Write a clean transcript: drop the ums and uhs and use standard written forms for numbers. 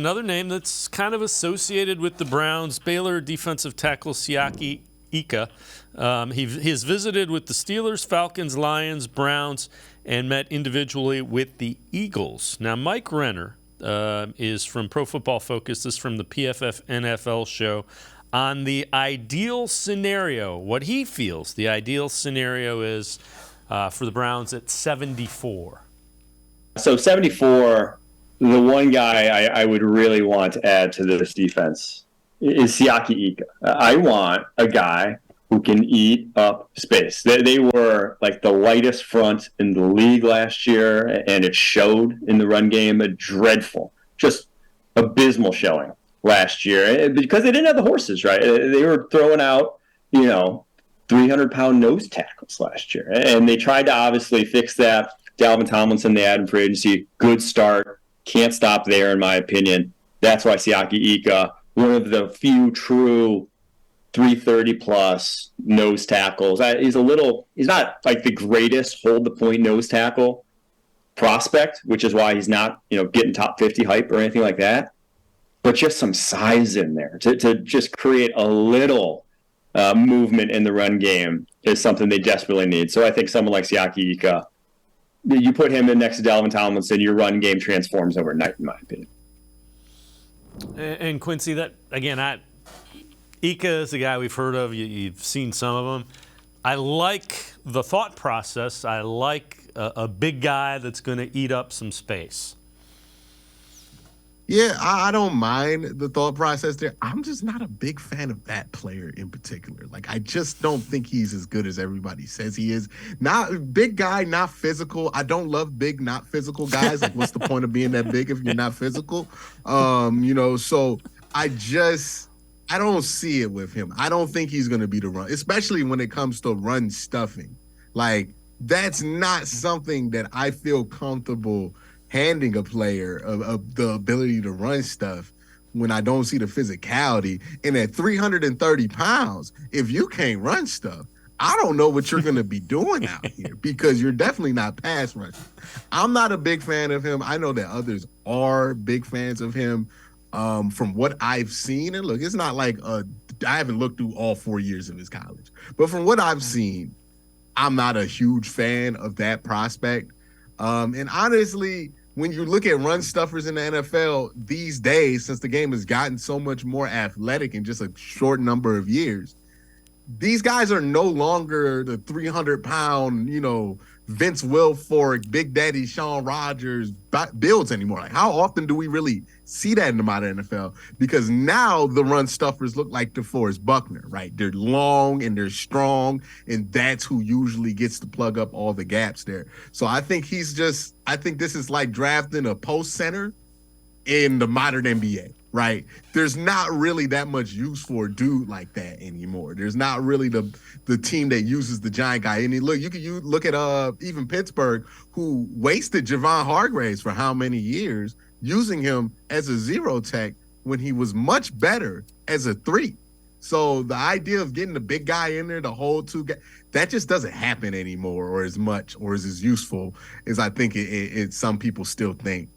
Another name that's kind of associated with the Browns, Baylor defensive tackle Siaki Ika. He has visited with the Steelers, Falcons, Lions, Browns, and met individually with the Eagles. Now, Mike Renner is from Pro Football Focus. This is from the PFF NFL show on the ideal scenario. What he feels the ideal scenario is for the Browns at 74. So 74, the one guy I would really want to add to this defense is Siaki Ika. I want a guy who can eat up space. They were like the lightest front in the league last year, and it showed in the run game. A dreadful, just abysmal showing last year because they didn't have the horses, right? They were throwing out, 300-pound nose tackles last year, and they tried to obviously fix that. Dalvin Tomlinson, they had in free agency, good start. Can't stop there, in my opinion. That's why Siaki Ika, one of the few true 330-plus nose tackles. He's not like the greatest hold-the-point nose tackle prospect, which is why he's not, getting top 50 hype or anything like that. But just some size in there to just create a little movement in the run game is something they desperately need. So I think someone like Siaki Ika, you put him in next to Dalvin Tomlinson, your run game transforms overnight, in my opinion. And Quincy, that again, Ika is a guy we've heard of. You've seen some of them. I like the thought process. I like a big guy that's going to eat up some space. Yeah, I don't mind the thought process there. I'm just not a big fan of that player in particular. Like, I just don't think he's as good as everybody says he is. Not big guy, not physical. I don't love big, not physical guys. Like, what's the point of being that big if you're not physical? So I don't see it with him. I don't think he's going to be the run, especially when it comes to run stuffing. Like, that's not something that I feel comfortable handing a player of the ability to run stuff when I don't see the physicality. And at 330 pounds, if you can't run stuff, I don't know what you're going to be doing out here because you're definitely not pass rushing. I'm not a big fan of him. I know that others are big fans of him from what I've seen. And look, it's not like I haven't looked through all 4 years of his college. But from what I've seen, I'm not a huge fan of that prospect. And honestly, when you look at run stuffers in the NFL these days, since the game has gotten so much more athletic in just a short number of years, these guys are no longer the 300-pound, Vince Wilfork, Big Daddy Sean Rogers builds anymore. Like, how often do we really see that in the modern NFL? Because now the run stuffers look like DeForest Buckner, right? They're long and they're strong, and that's who usually gets to plug up all the gaps there. So I think this is like drafting a post center in the modern NBA. Right, there's not really that much use for a dude like that anymore. There's not really the team that uses the giant guy. And look, you look at even Pittsburgh, who wasted Javon Hargraves for how many years, using him as a zero tech when he was much better as a 3. So the idea of getting the big guy in there to hold 2 guys, that just doesn't happen anymore, or as much, or as useful as I think it some people still think.